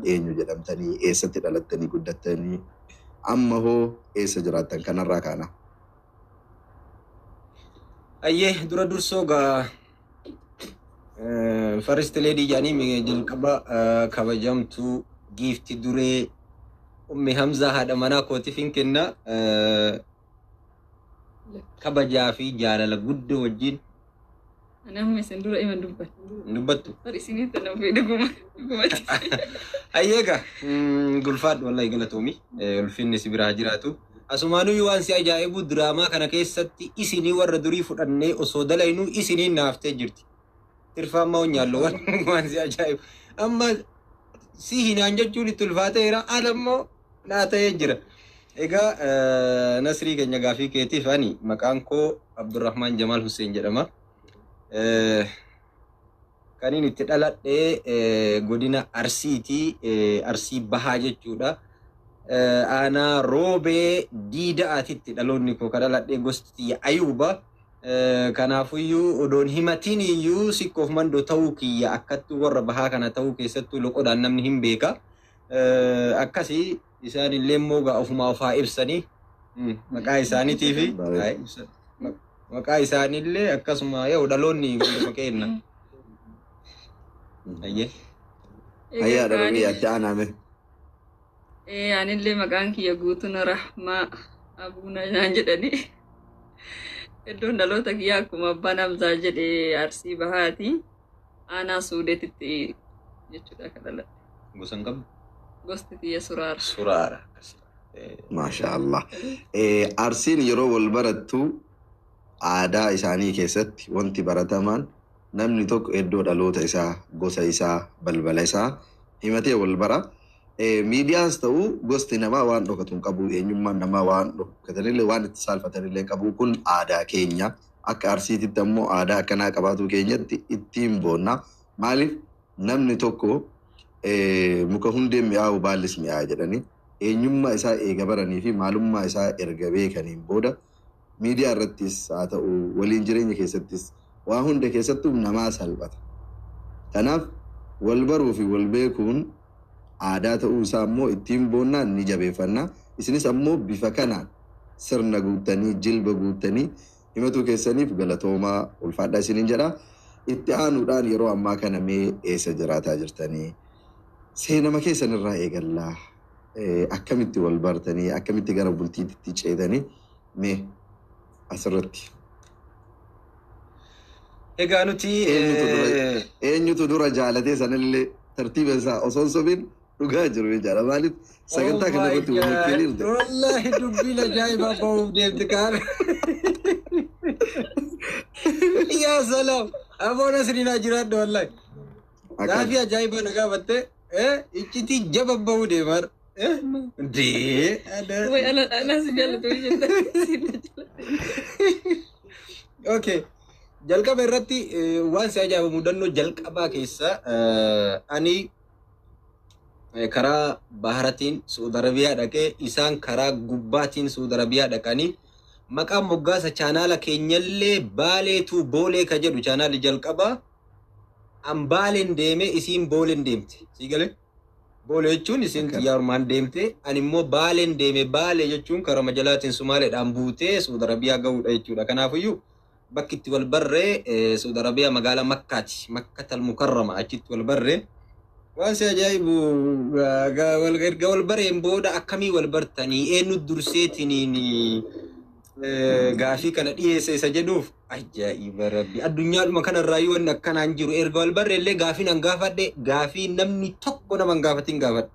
eenyu jedhamtanii eessatti dhalattanii guddattanii amma hoo eessa jiraattan kanarraa kaana. Ayyee dura dursoo gaa First Lady jedhanii jalqaba kabajamtuu giifti duree Ummi Hamzaa haadha manaa kootiifin kenna kabajaa fi jaalala guddoo wajjin. Anamma isin dura ima dubbattu. Isiniin tanaa fi dhuguma. Ayyeega gulfaadhu wallahi galatoomi ulfinni si biraa jiraatu. Asumaanuu waan si ajaa'ibu diraamaa kana keessatti isinii warra durii fudhannee osoo dalaynuu isinii naaftee jirti. Tirfaamaa nyaallo waan si ajaa'ibu. Amma si hinaan jechuun itti ulfaateera alammoo naa ta'ee jira. Egaa Nasrii keenya gaafii keetiif ani maqaan koo Abdurrahmaan Jamaal Hussein jedhama. Kaniin itti dhaladhee godina Arsiiti Arsii Bahaa jechuudha. Aanaa Roobee Diida'aatitti dhaloonni koo ka dhaladhee gosti Ayuuba. Kanaafuyyuu odoon himatiin iyyuu sikkoof mandoo ta'uu kiyya akkattuu warra bahaa kana ta'uu keessattuu loqodhaan namni hin beeka. Akkasii isaanillee immoo ofumaa ofaa ibsanii maqaa isaaniitii fi maqaa isaaniillee akkasuma yoo dhaloonni guddaa kenna. Ayyee. Ayyaa darbee yaadda anaame. Anillee maqaan kiyya Guutuna Rahmaa Abuuna naan jedhanii. Iddoon dhaloota kiyyaa akkuma abbaan Hamzaa jedhee Arsii Bahaati. Aanaa Suudeetitti jechuudha kan dhaladhe. Gosa hin qabdu? Gosti kiyya Suraara. Suraara. Maasha Allah. Arsiin yeroo wal barattu aadaa isaanii keessatti wanti baratamaan namni tokko iddoo dhaloota isaa, gosa isaa, balbala isaa himatee wal bara. Miidiyaas ta'uu gosti namaa waan dhokatu hin qabu, eenyummaan namaa waan dhokatanillee waan itti saalfatanillee qabu kun aadaa keenya. Akka Arsiititti ammoo aadaa akkanaa qabaatu keenyatti ittiin boonna. Maaliif namni tokko muka hundeen mi'aawu baallis mi'aa jedhanii eenyummaa isaa eega baranii fi maalummaa isaa erga beekaniin booda miidiyaa irrattis haa ta'u waliin jireenya keessattis waa hunda keessattuu namaa salphata. Kanaaf wal baruu fi wal beekuun aadaa ta'uu isaa ammoo ittiin boonnaan ni jabeeffanna. Isinis ammoo bifa kanaan sirna guuttanii jilba guuttanii himatuu keessaniif galatoomaa ulfaadhaa isiniin jedha. Itti aanuudhaan yeroo ammaa kana mee eessa jiraataa jirtanii? Seenama keessan irraa eegallaa akkamitti wal bartanii akkamitti gara bultiitti ceetanii mee asirratti. Egaa nuti eenyutu dura jaalatee sanallee tartiiba isaa osoo hin sobiin dhugaa jiru jechaadha. Maaliif sagantaa kana irratti walakkeeliirte? Wallaahi dubbiin ajaa'ibaa ba'uuf deemti kaana. Yaa salaam aboon asiriinaa jiraadha wallaahi. Gaafii ajaa'ibaa na gaafatte iccitii jaba ba'uu deemaa. Way alas jaalatu jetta. Okay. Jalqaba irratti waan si ajaa'ibu mudannoo jalqabaa keessa ani karaa baharatiin Saudi Arabiyaa dhaqee isaan karaa gubbaatiin Saudi Arabiyaa dhaqanii maqaan moggaasa chaanaala keenyallee Baaleetu Boolee ka jedhu chaanaali jalqabaa an Baaleen deeme isiin Booleen deemte. Siigalee Boolee jechuun isiin xiyyaarummaan deemte ani immoo Baaleen deeme Baalee jechuun karaa majalaatiin Sumaaleedhaan buutee Saudi Arabiyaa ga'uudha jechuudha. Kanaafiyyuu bakki itti wal barree Saudi Arabiyaa magaalaa Makkaati. Makkatal Mukarrama achitti wal barree. Waan si ajaa'ibu erga wal bareen booda akkamii wal bartanii eenyu durseetiniin gaafii kana dhiyeesse isa jedhuuf ajaa'iba rabbi. Addunyaadhuma kanarraa yoo wanni akkanaan jiru erga wal barreellee gaafii nan gaafadhe gaafii namni tokko nama hin gaafatin gaafadhe.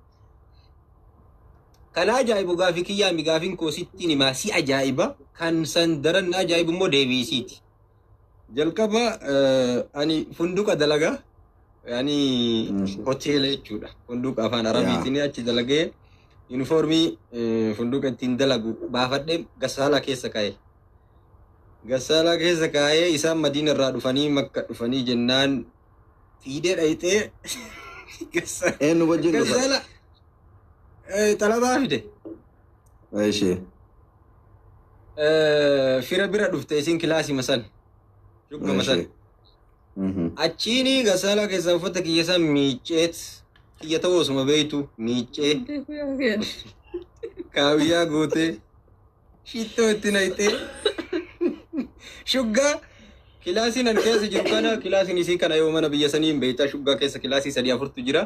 Kan ajaa'ibu gaafii kiyyaami gaafiin koo sittiin himaa si ajaa'iba kan san daran ajaa'ibu immoo deebiisiiti. Jalqaba ani funduqa dalagaa yaani hoteela jechuudha. Funduqa afaan Arabiitiin achi dalagee uniformii funduqa ittiin dalagu baafadhee Gassaalaa keessa kaa'e. Gassaalaa keessa kaa'ee isaan Madiina irraa dhufanii Makka dhufanii jennaan fiidee dhayitee eenyu wajjin dhufa? Gassaalaa talabaa fide. Ishee. Fira bira dhufte isin kilaasii masan. Shugga masan. Achiini Gassaalaa keessa uffata kiyya san miiceet kiyya ta'uu osuma beeytu miicee Beeku yaa kenna. kaawiyyaa gootee shittoo itti naqxee shuggaa kilaasiin an keessa jiru kana kilaasiin isii kana yoo mana biyya sanii hin beektaa shuggaa keessa kilaasii 3-4 jira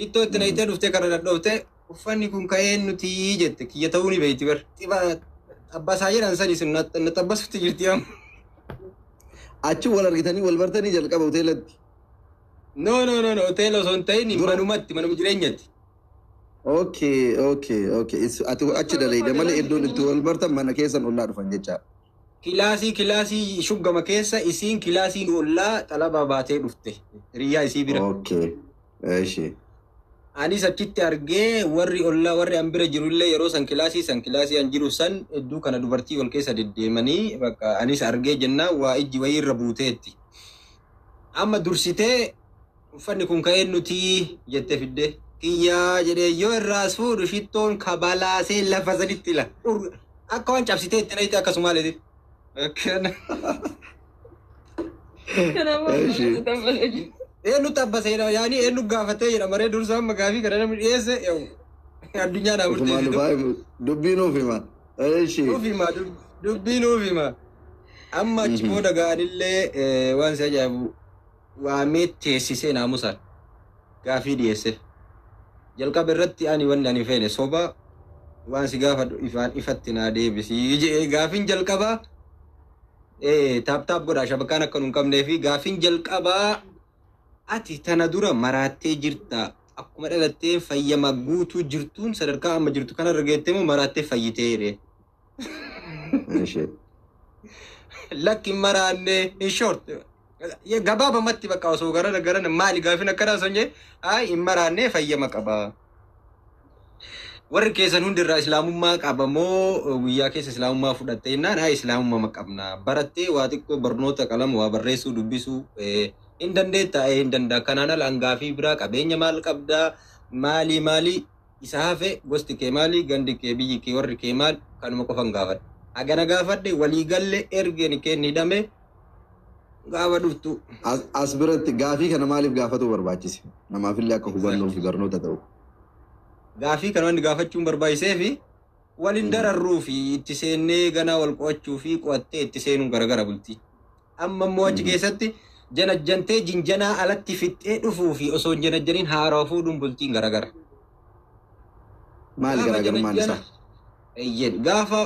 shittoo itti naqxee dhuftee kana dhadhoofte uffanni kun ka'een nuti jette kiyya ta'uu ni beeyti bar xabbasaa jedhan sanis na xabbasutti jirti amma. Achi wal argitanii wal bartanii jalqaba hoteelatti. No hoteela osoo hin ta'in manumatti manuma jireenyatti. Okay. Ati achi daleeyde malee iddoon itti wal bartan mana keessan ollaa dhufan jecha. Kilaasii shuggama keessa isiin kilaasiin ollaa xalabaa baatee dhufte hiriyyaa isii bira. Okay. Eeshi. Anis achitti argee warri ollaa warri an bira jirullee yeroo san kilaasii an jiru san hedduu kana dubartii wal keessa deddeemanii bakka anis argee jennaa waa ijji wayii irra buuteetti. Amma dursitee uffanni kun ka'een nuti jette fidde kiyyaa jedhee yoo irraas fuudhu shittoon kabalaasee lafa saditti ila akka waan cabsitee itti nayti akkasuma leeti. Eenyu xabbaseedha yaani eenyu gaafatee jedha maree dursaa amma gaafii kana namni dhiyeesse addunyaa naa murteessitu. Dubbii nuuf hima. Dubbii nuuf hima. Amma achi booda gaanillee waan si ajaa'ibu waamee teessisee naamusaan gaafii dhiyeesse. Jalqaba irratti ani wanni ani feene soba waan si gaafadhu ifatti naa deebisii jedhee gaafiin jalqabaa taap godhaa shabakaan akka nu hin qabnee fi gaafiin jalqabaa ati tana dura maraattee jirta akkuma dhalattee fayyama guutuu jirtuun sadarkaa amma jirtu kana argeettee moo maraattee fayyitee jedhee. Lakki maraannee in short gabaabamatti bakka osoo garana maali gaafin akkanaa osoo hin hin maraannee fayyama qaba. Warri keessan hundirraa islaamummaa qaba moo guyyaa keessa islaamummaa fudhatte jennaan islaamummaa qabna barattee waa xiqqoo barnoota qalama waa barreessuu dubbisuu hin dandeetta hin danda'a kanaan ala hangaafii biraa qabeenya maal qabdaa maali isa hafe gosti kee maali gandi kee biyyi kee warri kee maal kanuma qofan gaafadhe hagana gaafadhe waliigalle ergeen keen hidhame gaafa dhuftu. As biratti gaafii kana maaliif gaafatu barbaachise namaafillee akka hubannoo fi barnoota ta'u. Gaafii kana wanni gaafachuun barbaachisee fi waliin dararruu fi itti seennee ganaa wal qo'achuu fi qo'attee itti seenuun garagara bultii. Amma immoo achi keessatti janajjantee jinjanaa alatti fixxee dhufuu fi osoo hin janajjaniin haaraa fuudhuun bultiin garagara. Maali garagarummaan isaa? Gaafa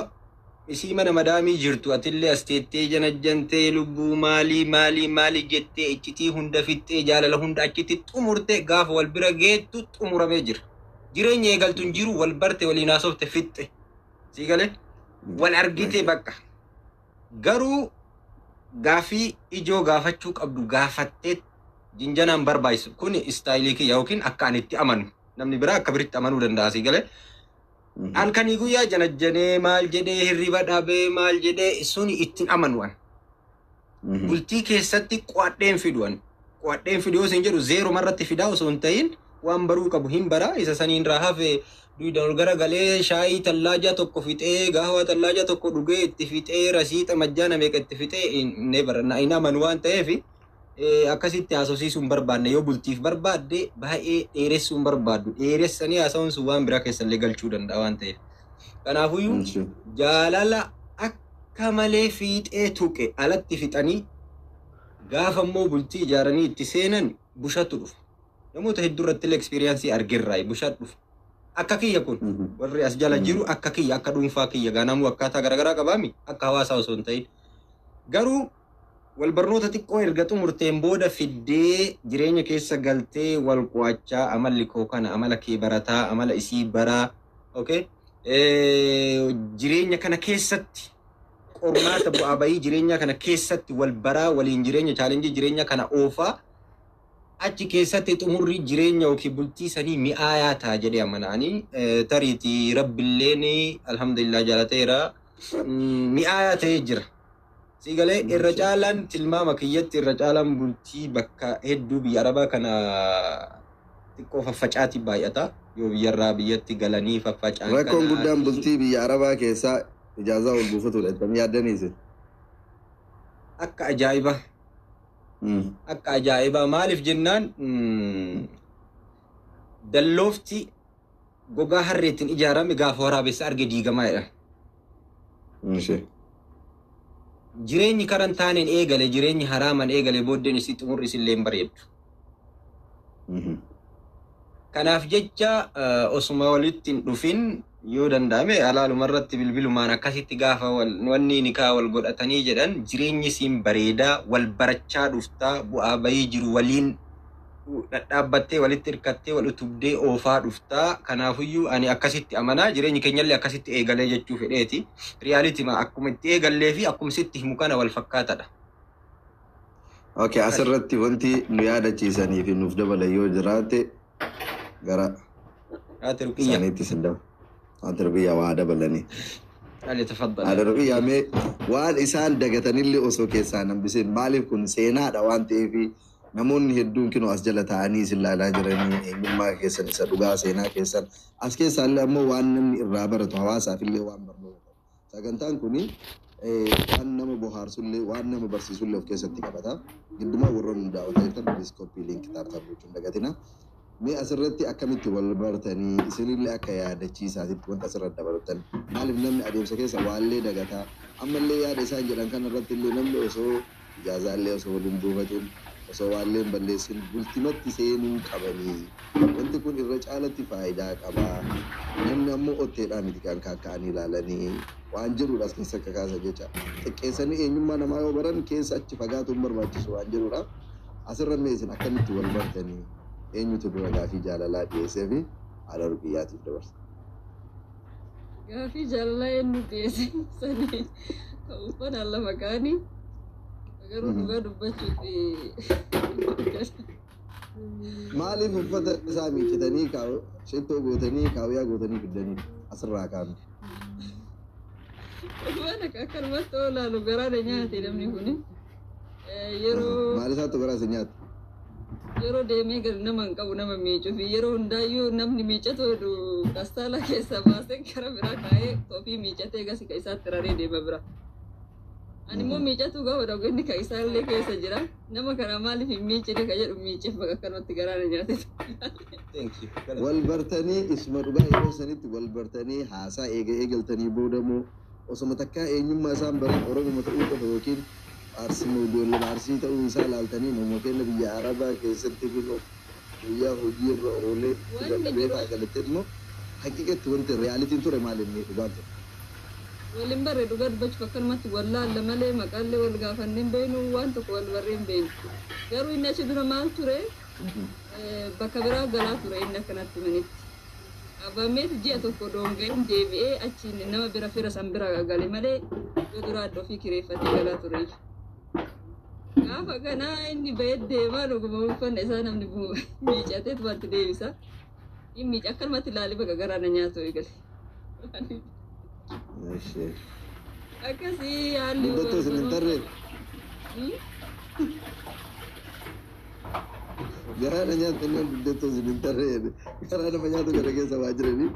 isii mana madaamii jirtu atillee asteettee janajjantee lubbuu maali jettee iccitii hunda fixxee jaalala hunda achitti xumurte gaafa wal bira geettu xumuramee jira. Jireenya eegaltuun jiru wal barte waliin haasofte fixxe. Sii galee wal argite bakka. Garuu gaafii ijoo gaafachuu qabdu gaafattee jinjanaan barbaachisu kun istaayilii kiyya yookiin akka ani itti amanu namni biraa akka biritti amanuu danda'a sii galee. Halkanii guyyaa janajjanee maal jedhee hirriba dhabee maal jedhee suni ittiin amanuwan. Bultii keessatti qo'adheen fiduwan. Qo'adheen fiduu yoo jedhu zeero marratti fidaa osoo hin ta'in waan baruu qabu hin bara isa saniin irraa hafe duwidaan ol garagalee shaayii tallaajaa tokko fixee gaawaa tallaajaa tokko dhugee itti fixee rasiixa majjaana meeqa itti fixee ne baranna hin amanu waan ta'eef akkasitti haasofsiisuu hin barbaanne yoo bultiif barbaadde baay'ee dheeressuu hin barbaaddu dheeressanii haasawuun sun waan biraa keessallee galchuu danda'a waan ta'eef. Kanaafuyyuu jaalala akka malee fiixee tuqe alatti fixanii gaafa immoo bultii ijaaranii itti seenan bushatu dhufa. Namoota hedduu irratti illee ekspiriyaansii argirraa bushaa dhufa. Akka kiyya kun warri as jala jiru akka kiyya akka dhuunfaa kiyya gaanamu akkaataa garaagaraa qabaami akka hawaasaa osoo hin ta'in. Garuu wal barnoota xiqqoo erga xumurteen booda fiddee jireenya keessa galtee wal qo'achaa amalli koo kana amala kee barataa amala isii baraa jireenya kana keessatti qormaata bu'aa bayii jireenya kana keessatti wal baraa waliin jireenya chaalenjii jireenya kana oofaa achi keessatti xumurri jireenya yookiin bultii sanii mi'aayaa ta'a jedhee amanaanii tariitii rabbilleen alhamdulillah jaalateera mi'aayaa ta'ee jira. Siigalee irra caalaan tilmaama kiyyatti irra caalaan bultii bakka hedduu biyya arabaa kana xiqqoo faffacaati baay'ata yoo biyyarraa biyyatti galanii faffacaan kana. Rakkoon guddaan bultii biyya arabaa keessaa ijaazaa ol buufatudha. Itti yaaddaniisi. Akka ajaa'iba. Akka ajaa'iba maaliif jennaan Dalloofti gogaa harreetiin ijaarame gaafa waraabessa arge diigamaadha. Ishee. Jireenyi karan taaneen eegale jireenyi haraaman eegale booddeen isii xumurri isillee hin bareeddu. Kanaaf jecha osuma walitti hin dhufin yoo danda'ame alaalumarratti bilbilumaan akkasitti gaafa wanni nikaa wal godhatanii jedhan jireenyi siin bareedaa wal barachaa dhuftaa bu'aa bayii jiru waliin dhadhaabbattee walitti hirkattee wal utubdee oofaa dhuftaa. Kanaafuyyuu ani akkasitti amanaa jireenyi keenyallee akkasitti eegalee jechuu fedheeti. Riyaalitii akkuma itti eegallee fi akkuma sitti himu kana wal fakkaatadha. Okay, asirratti wanti nu yaadachiisanii fi nuuf dabalan yoo jiraate gara saniitti sin dabala. Ati Rubiyyaa waa dabalanii. Ati Rubiyyaa mee waan isaan dagatanillee osoo keessaa hambiseen maaliif kun seenaadha waan ta'eef namoonni hedduun kinoo as jala ta'anii isin ilaalaa jiranii eenyummaa keessan isa dhugaa seenaa keessan as keessaallee ammoo waan namni irraa baratu hawaasaafillee waan barnoota. Sagantaan kuni waan nama bohaarsullee waan nama barsiisullee of keessatti qabata. Giddumaa warroonni daawwataa jirtan biiskooppii liinkii taabtabuuchuun dagatina. Mee asirratti akkamitti wal bartanii isinillee akka yaadachiisaatitti wanta asirratti dabalatan maaliif namni adeemsa keessa waallee dagataa ammallee yaada isaan jedhan kanarratti illee namni osoo ijaazaallee osoo waliin buufatiin osoo waallee hin balleessin bultimatti seenuu qabanii wanti kun irra caalatti faayidaa qabaa namni ammoo otteedhaa miti kan kakka'anii ilaalanii waan jedhuudha as keessa akka kaasa jecha xiqqeessanii eenyummaa namaa yoo baran keessa achi fagaatuun barbaachisu waan jedhuudha asirra mee isin akkamitti wal bartanii eenyutu dura gaafii jaalalaa dhiyeessee fi haala Rubiyyaatiif dabarsa. Gaafii jaalalaa eenyu dhiyeesse sanii uffata lama kaanii garuu dhugaa dubbachuuf maaliif uffata isaa miiccitanii shittoo gootanii kaawyaa gootanii fiddanii asirraa kaanu. Waan akkanumatti oolaalu garaadha nyaate namni kuni yeroo maal isaatti garaasa nyaate. Yeroo deemee gadi nama hin qabu nama miicuu fi yeroo hundaayyuu namni miicatu kastaala keessa baasee gara biraa kaa'ee ofii miicatee gasi ka isaatti raree deema bira. Ani immoo miicatu gaafa dhageenyi ka isaallee keessa jira. Nama kana maaliif hin miicine ka jedhu miiceef bakka akkanumatti garaana nyaate. Wal bartanii isuma dhugaa yeroo sanitti wal bartanii haasaa eegaltanii boodamoo osuma takkaa eenyummaa isaan baran Oromoo ta'uu qofa yookiin Arsii ijoollee Arsii ta'uu isaa ilaaltanii namoota biyya Arabaa keessatti guyyaa hojii irra oolee dadhabee faayidalattee immoo haqiqatti wanti riyaalitiin ture maal inni dhugaa ture. Waliin barree dhugaa dubbachuuf akkanumatti wallaalla malee maqaallee wal gaafanneen beenu waan tokko wal barreen beenu. Garuu inni achi dura maal ture bakka biraa galaa ture inni akkanatti manitti. Abameet ji'a tokko doongeen deebi'ee achiin nama bira fira san bira gale malee yoo duraa iddoo ofii kireeffatee galaa ture. Gaafa kanaa inni bahee deemaa dhuguma uffanna isaa namni miicateetu wanti deebisa. Inni miica akkanumatti ilaalee bakka garaa na nyaatu eegale. Akkasii haalli Dubbattuu isin hin tarree. Garaa na nyaatu inni dubbattuu isin hin tarree. Garaa nama nyaatu gara keessa waa jiranii.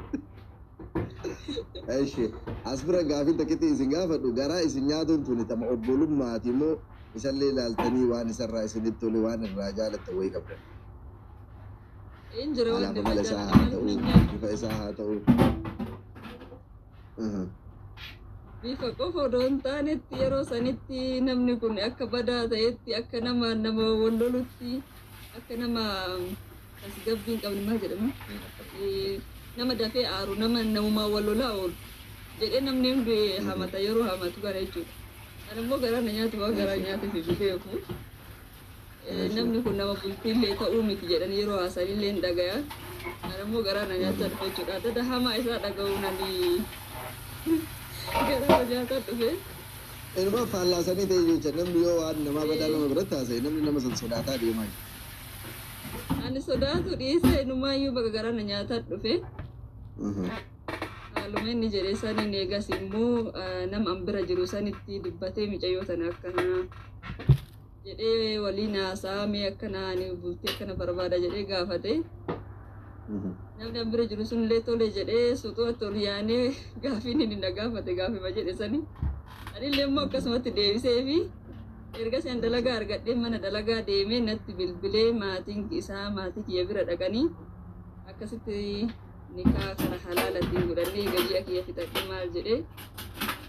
As bira gaafii takkitti isin gaafadhu garaa isin nyaatuun tuni tama obbolummaati moo isallee ilaaltanii waan isarraa isinitti tole waan irraa jaalatta wayii qabdan. Alaabaa mala isaa haa ta'u bifa isaa haa ta'u. Bifa qofa odoo hin taanetti yeroo sanitti namni kun akka badaa ta'etti akka nama wal lolutti akka nama tasgabbii hin qabne maal jedhamu nama dafee aaru namummaa wal lolaa oolu jedhee namni hundi hamata yeroo hamatu kana jechuudha. Ani immoo garaa na nyaatu waan garaa nyaate fi beeku namni kun nama bultiillee ta'uu miti jedhanii yeroo haasanillee hin dhagaya. Ani immoo garaa na nyaachaa dhufe jechuudha. Dada hamaa isaa dhaga'uu nani garaa na nyaataa dhufe. Ilma faallaasanii ta'e jecha namni yoo waan namaa badaa nama biratti haasa'e namni nama san sodaataa deemaa jira. Ani sodaatu dhiisee inumaayyuu bakka garaa na nyaataa dhufe. Haaluma inni jedhee saniin eegas immoo nama an bira jiru sanitti dubbatee micayyoo sana akkana jedhee waliin haasaamee akkana ani bultii akkana barbaada jedhee gaafate. Namni an bira jiru sunillee tole jedhee suuxoo tol yaanee gaafiin inni na gaafate gaafima jedhe sani. Anillee immoo akkasumatti deebisee fi erga isaan dalagaa argadhee mana dalagaa deemee natti bilbilee maatiin isaa maatii kiyya bira dhaqanii akkasitti nikaa kana halaalattiin godhannee gajii akiyya fixadhe maal jedhee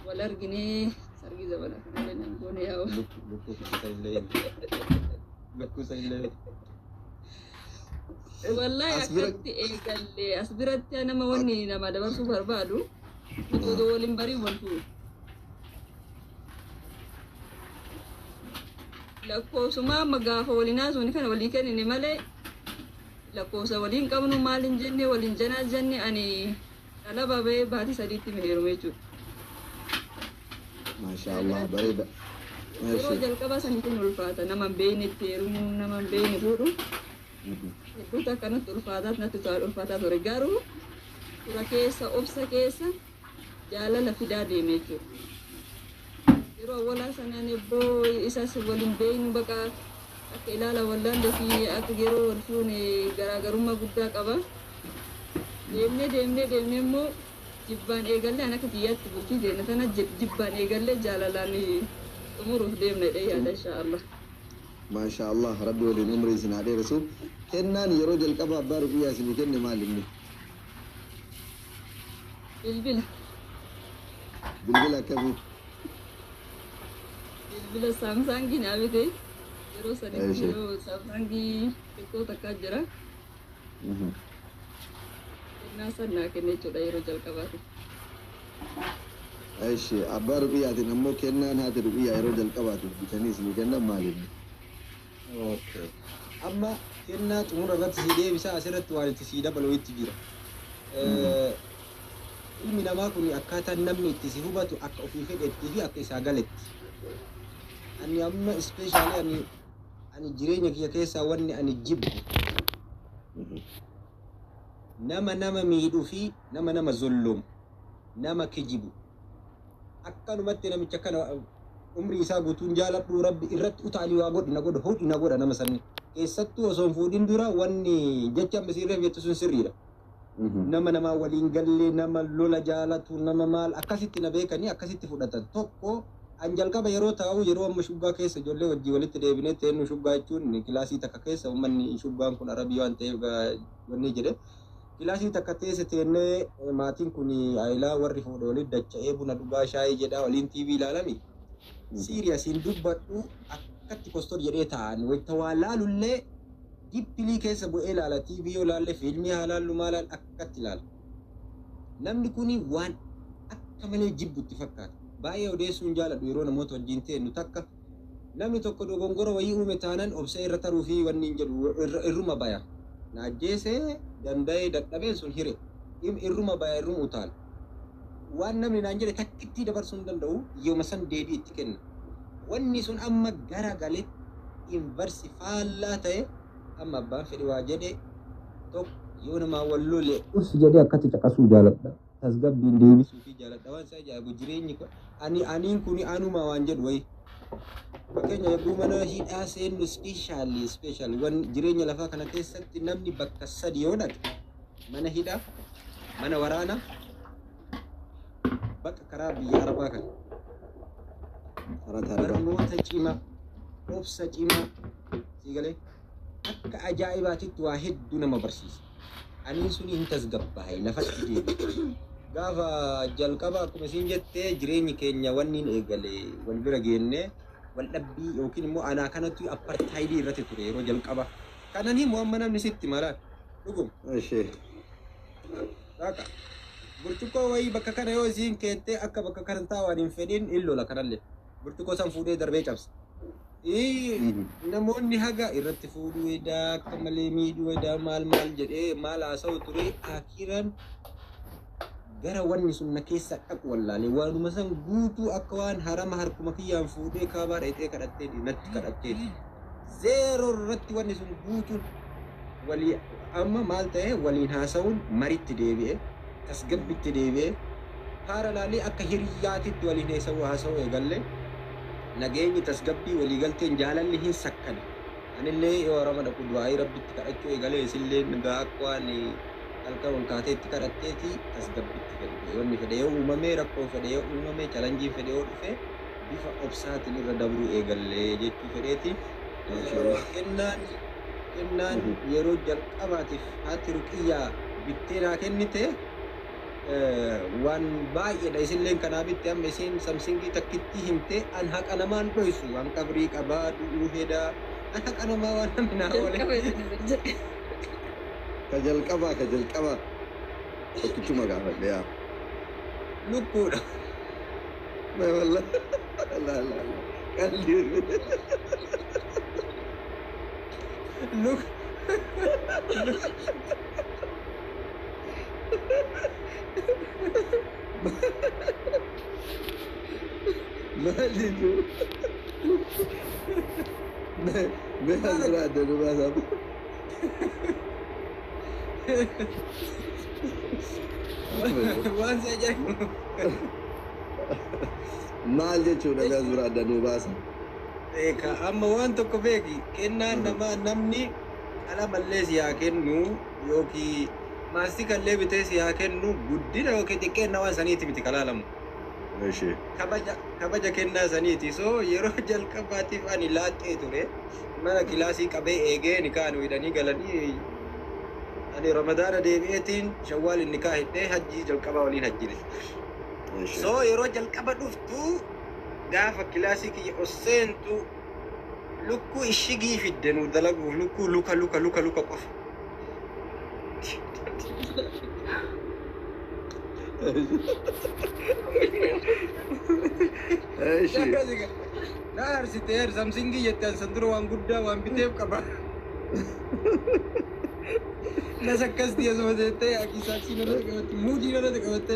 wal arginee sargii zabala kanallee nan goone yaa'u. Wallahi akkatti eegallee as biratti nama wanni nama dabarsuu barbaadu odoo waliin barii wal fuudhu. Lakkoofsuma amma gaafa waliin haasofne kana walii kennine malee lakkoofsa waliin qabnu maaliin jenne waliin janaa jenne ani dhala babee baatii sadiitti heerume jechuudha. Maashaallah bareeda. Yeroo jalqaba saniitiin ulfaata nama hin beekne itti heerumuu nama hin beekne fuudhu. Hedduutu akkanatti ulfaataas natti ulfaataa ture garuu tura keessa obsa keessa jaalala fidaa deeme jechuudha. Yeroo walaa sanaan ebboo isas waliin beeknu baqa akka ilaala wallaalle fi akka yeroo wal fuune garaagarummaa guddaa qaba. Deemnee immoo jibbaan eegallee an akka kiyyaatti bultii deemna tana jibbaan eegallee jaalalaan xumuruuf deemna jedhee yaada inshaallah. Maashaallah rabbi waliin umrii isin haa dheeressu. Kennaan yeroo jalqaba abbaa ruqiyyaa isinii kenne maal inni? Bilbila. Bilbila akkamii? Bilbila saamsaangii naa bite yeroo sadiitti yeroo saamsaangii xiqqoo takkaa jira. Kennaa san naa kenne jechuudha yeroo jalqabaati. Aishi abbaa ruqiyyaatiin ammoo kennaan haati ruqiyyaa yeroo jalqabaatiif bitanii isinii kennan maal inni? Okay. Amma kennaa xumura irratti si deebisa asirratti waan itti si dabalu itti jira. Ilmi namaa kun akkaataan namni itti si hubatu akka ofii fedhetti fi akka isaa galetti. Ani amma ispeeshaalii ani jireenya kiyya keessaa wanni ani jibbu nama miidhuu fi nama zullumu nama kijibu akkanumatti namicha kana umrii isaa guutuun jaaladhu rabbi irratti utaalii waa godhi na godha hodhi na godha nama sanni keessattuu osoo hin fuudhin dura wanni jecha amma sirreef jettu sun sirriidha. Nama waliin gallee nama lola jaalatu nama maal akkasitti na beekanii akkasitti fudhatan tokko an jalqaba yeroo taa'u yeroo amma shuggaa keessa ijoollee wajjii walitti deebinee teennu shuggaa jechuun kilaasii takka keessa uummanni shuggaan kun arabii waan ta'eef wanni jedhe kilaasii takka teesse teennee maatiin kun aayilaa warri fuudhe waliin dacha'ee buna dhugaa shaayii jedhaa waliin TV ilaalami. Siiriyasiin dubbadhu akkatti kostor jedhee taa'an wayita waa laalullee dippilii keessa bu'ee ilaala TV yoo laalle fiilmii haa laallu maalaan akkatti ilaala. Namni kun waan akka malee jibbutti fakkaata. Baay'ee odeessuun jaaladhu yeroo namoota wajjin teennu takka namni tokko dogongora wayii uume taanaan obsee irra taruu fi wanni hin jedhu irruma baya. Naajjeesee danda'ee dadhabeen sun hire irruma baya irruma utaala. Waan namni naan jedhe takkitti dabarsuu hin danda'u yooma san deebii itti kenna. Wanni sun amma gara galee inversi faallaa ta'e amma abbaan fedhe waa jedhe tokko yoo namaa wal lole ursi jedhee akkatti caqasuu jaaladha. Tasgabbiin deebisuu fi jaaladha waan isaa ajaa'ibu jireenyi aniin kun anuma waan jedhu wayi. Fakkeenya hedduu mana hidhaa seennu ispeeshaalii waan jireenya lafaa kana keessatti namni bakka sadi yoo dhaqe mana hidhaa mana waraanaa bakka karaa biyya arabaa kan barnoota cimaa obsa cimaa siigalee akka ajaa'ibaatitti waa hedduu nama barsiisa. Aniin suni hin tasgabbaa'e lafatti deebi'e. Gaafa jalqaba akkuma isin jettee jireenyi keenya wanni hin eegale wal bira geenne wal dhabbii yookiin immoo anaa kanatti apartaayidii irratti ture yeroo jalqaba. Kanan himu amma namni sitti malaan dhuguma. Dhaqa burcuqqoo wayii bakka kana yoo isiin keettee akka bakka kana taa'an hin fedhin illola kanallee burcuqqoo san fuudhee darbee cabsa. Namoonni haga irratti fuudhuu edaa akka malee miidhuu edaa maal jedhee maal haasa'u ture akiran gara wanni sun na keessa dhaqu wallaalee waanuma san guutuu akka waan harama harkuma kiyyaan fuudhee kaabaa dheetee kadhattee natti kadhatteeti. Zeeroo irratti wanni sun guutuun walii amma maal ta'e waliin haasa'uun maritti deebi'e tasgabbitti deebi'e haara laalee akka hiriyyaatitti waliin haasa'u eegallee. Nageenyi tasgabbii waliigalteen jaalalli hin sakkane. Anillee yoo rama dhaqu du'aayii rabbitti kadhachuu eegalee isillee nagaa akka waan halkan ol kaateetti kadhatteeti tasgabbiitti gadi wanni fedhe yoo uumamee rakkoo fedhe yoo uumamee chalanjii fedhe yoo dhufe bifa obsaatiin irra dabruu eegallee jechuu fedheeti. Kennaan yeroo jalqabaatiif haati ruqiyyaa bittee naa kennite waan baay'eedha isinleen kanaa bitte amma isin samsingii takkitti himte an haqa namaan dhoysu an qabrii qabaa du'uu hedaa an haqa namaa waan namni naa oole. Ka jalqabaa tokkichuma gaafadhe yaa. Lukkuudha. Walla qalli. Luk. Maali tu? Me hazra ada dua sama. Waan saya jedhu. Maal jechuudha me hazra ada dua sama. Eka amma waan tokko beeki kennaan namaa namni ala mallee si haa kennu yookiin maastikallee bitee si haa kennu guddina yookiin xiqqeenya waan saniiti miti kalaalamu. Kabaja kennaa saniiti. So yeroo jalqabaatiif ani laaxxee ture mana kilaasii qabee eegee nikaa nu hidhanii galanii ani ramadaana deebi'eetiin shawwaal nikaa hidhee hajjii jalqabaa waliin hajjine. So yeroo jalqaba dhuftu gaafa kilaasii kiyya oseentu lukkuu ishigii fidde nu dalaguuf lukkuu luka qofa. Naa arsiteer samsingii jettaan san dura waan guddaa waan biteef qaba. Nas akkas dhiyeessuma jettee akiisaksii narratti qabatte muudii narratti qabatte.